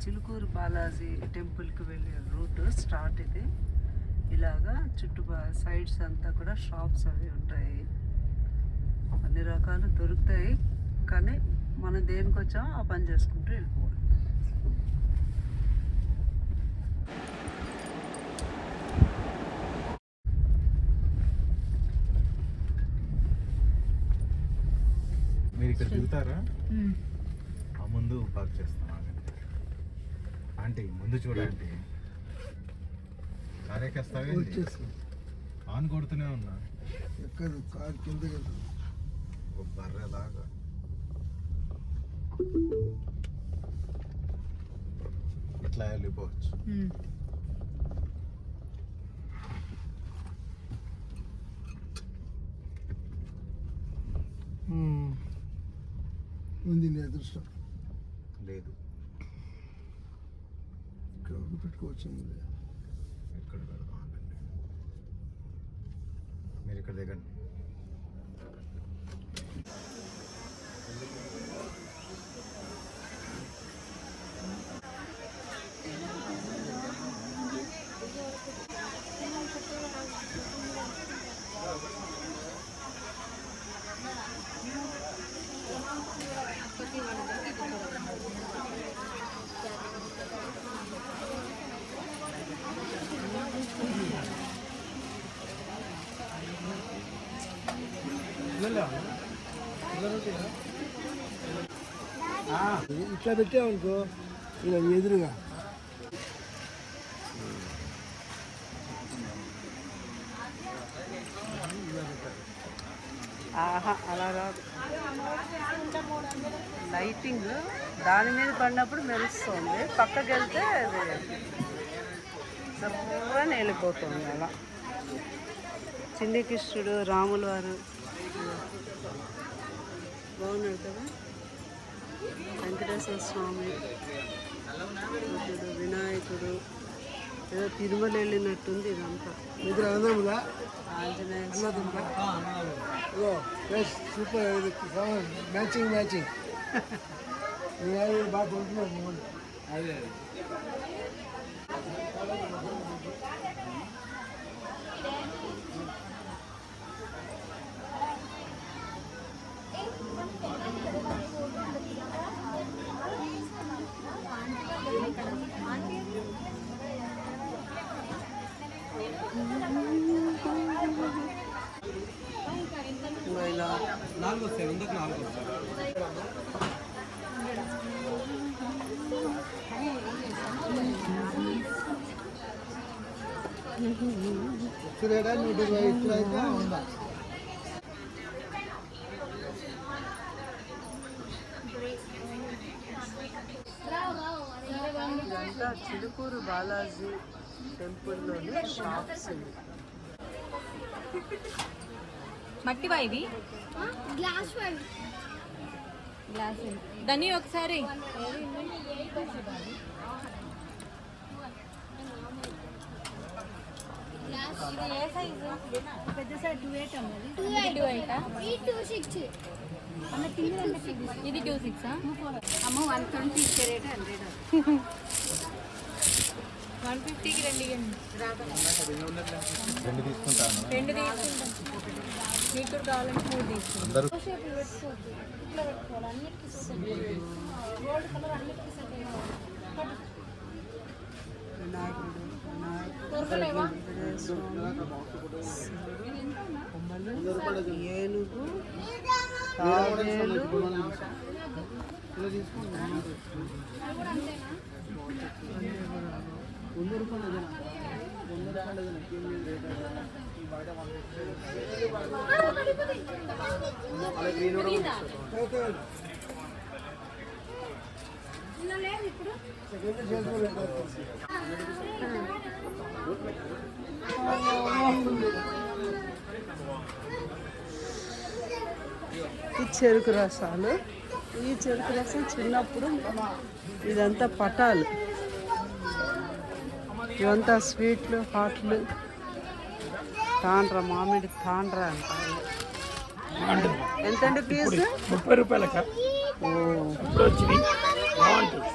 చిలుకూరు బాలాజీ టెంపుల్కి వెళ్ళే route start ఇది. ఇలాగా సైడ్స్ అంతా కూడా షాప్స్ అవి ఉంటాయి, అన్ని రకాలు దొరుకుతాయి. కానీ మనం దేనికి వచ్చామో ఆ పని చేసుకుంటూ వెళ్ళిపోవాలి. మీరు ఇక్కడ దిగుతారా? ఆ ముందు పార్క్ చేస్తాం. ఆంటీ ముందు చూడండి, కారేకేస్తావే ఆన్ కొడుతూనే ఉన్నా, ఎక్కదు కారు కింద బర్రెలాగా. ఇట్లా వెళ్ళిపోవచ్చు. ఉంది నీ అదృష్టం లేదు. పెట్టుకోవచ్చు. ఎక్కడ పెడదాం? మీరు ఇక్కడ దిగండి. ఇట్లా పెట్టామనుకో ఇలా ఎదురుగా అలా రాదు. లైటింగ్ దాని మీద పడినప్పుడు మెరుస్తుంది, పక్కకి వెళ్తే అది సర్వని వెళ్ళిపోతుంది. అలా చిన్ని కృష్ణుడు, రాముల వారు బాగున్నాడు కదా, వెంకటేశ్వర స్వామి, వినాయకుడు, ఏదో తిరుమల వెళ్ళినట్టుంది ఇదంతా. ఆంజనేయ సూపర్ మ్యాచింగ్ బాగా ఉంటున్నాను. అదే ఇక్కడైతే ఉందా? ఇదంతా చిలుకూరు బాలాజీ టెంపుల్లోని షాప్స్. మట్టి ఇవి గ్లాస్ దాన్ని ఒకసారి పెద్ద సైజ్ 2.8 అన్నది. 2.8 ఇది 2.6 అమ్మ 120 ఇచ్చే రేట్ 100. 150కి రెండు తీసుకుంటాను. రెండు తీసుకుంటాం. మీకు కూడా కావాలంటే 3 తీసుకుంటాం. ఏనుగు, తాబేలు, ఈ చెరుకు రసాలు. ఈ చెరుకు రసం చిన్నప్పుడు ఇదంతా పటాలు, ఇవంతా స్వీట్లు, హాట్లు. తాండ్ర, మామిడి తాండ్ర అంటారు. ఎంతండి పీస్? 30 రూపాయలక. ఓ ఇప్పుడు వచ్చింది. బాగుంటుంది.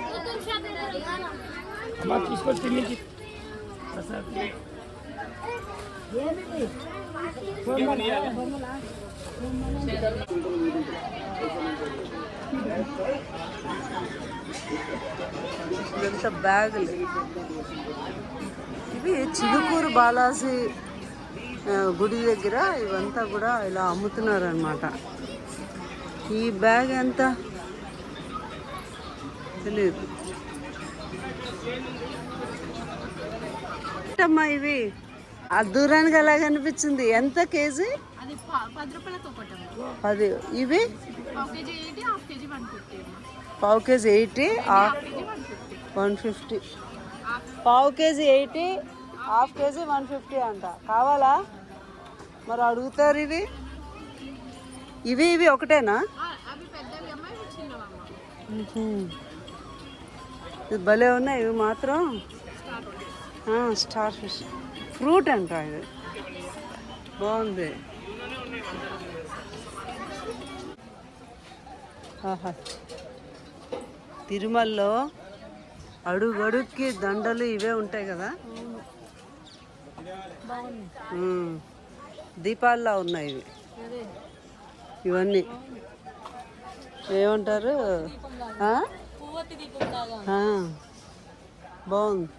ఇదంతా బ్యాగులు. ఇవి చిలుకూరు బాలాజీ గుడి దగ్గర ఇవంతా కూడా ఇలా అమ్ముతున్నారు అన్నమాట. ఈ బ్యాగ్ ఎంత తెలియదు. ఏంటమ్మా ఇవి? ఆ దూరానికి అలా కనిపించింది. ఎంత కేజీ? అది 10 రూపాయలకు ఒకటి. 10. ఇవి పావు కేజీ 80, హాఫ్ కేజీ 150. పావు కేజీ 80, హాఫ్ కేజీ 150. 150. పావు కేజీ 80, హాఫ్ కేజీ 150 అంట. కావాలా మరి? అడుగుతారు. ఇవి ఇవి ఇవి ఒకటేనా? అవి పెద్దవి అమ్మ, ఇవి చిన్నవమ్మ. ఇది భలే ఉన్నాయి. ఇవి మాత్రం స్టార్ ఫిష్ ఫ్రూట్ అంట. ఇది బాగుంది. ఆహా, తిరుమలలో అడుగడుక్కి దండలు ఇవే ఉంటాయి కదా. దీపాల్లో ఉన్నాయి ఇవి. ఇవన్నీ ఏమంటారు? బాగుంది.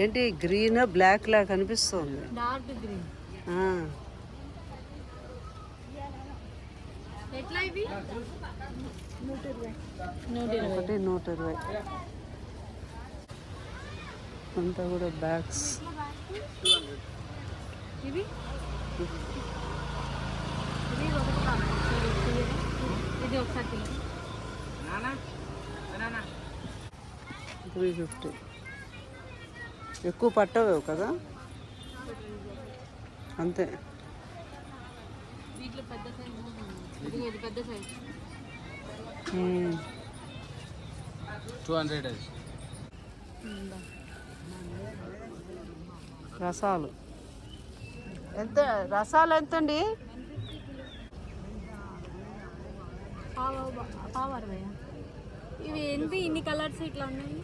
ఏంటి గ్రీన్ బ్లాక్ లా కనిపిస్తుంది. Dark green. ఎట్లా ఇవి? 120. 120. అంతా కూడా బ్యాగ్స్. ఇవి ఇవి ఒకటి కావాలి. ఇది ఒకసారి 350. ఎక్కువ పట్టవు కదా, అంతే. వీటిలో పెద్ద సైజు. ఇది పెద్ద సైజు. 200. రసాలు ఎంత? రసాలు ఎంత అండి? పావు 60. ఇవి ఏంటి ఇన్ని కలర్స్ ఇట్లా ఉన్నాయి?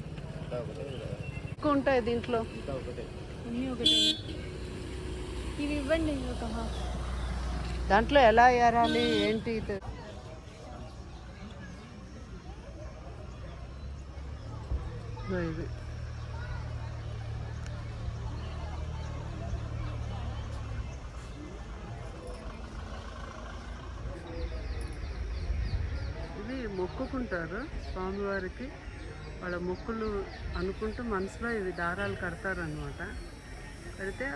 ఎక్కువ ఉంటాయి దీంట్లో. అన్నీ ఒకటి. ఇవి ఇవ్వండి ఒక హాఫ్. దాంట్లో ఎలా ఏరాలి ఏంటి? ఇది మొక్కుకుంటారు స్వామివారికి. వాళ్ళ మొక్కులు అనుకుంటూ మనసులో ఇవి దారాలు కడతారనమాట. కడితే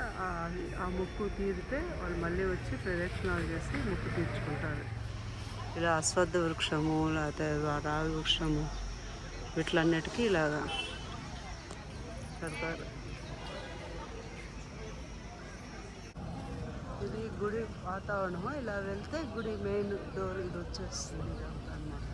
ఆ మొక్కు తీరితే వాళ్ళు మళ్ళీ వచ్చి ప్రదక్షిణాలు చేసి మొక్కు తీర్చుకుంటారు. ఇలా అశ్వత్థ వృక్షము లేకపోతే రావి వృక్షము వీటిలన్నిటికీ ఇలాగా కడతారు. ఇది గుడి వాతావరణము. ఇలా వెళ్తే గుడి మెయిన్ డోర్ ఇది వచ్చేస్తుంది ఇదంతా అన్నమాట.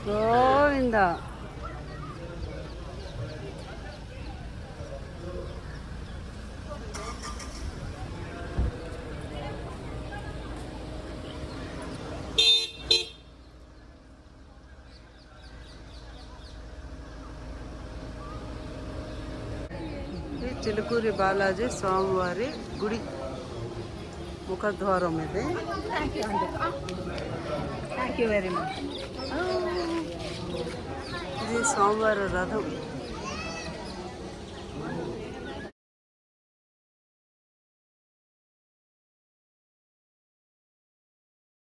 గోవిందా. చిలుకూరి బాలాజీ స్వామివారి గుడి ముఖద్వారం ఇది. Thank you very much. ఇది స్వామివారి రథం.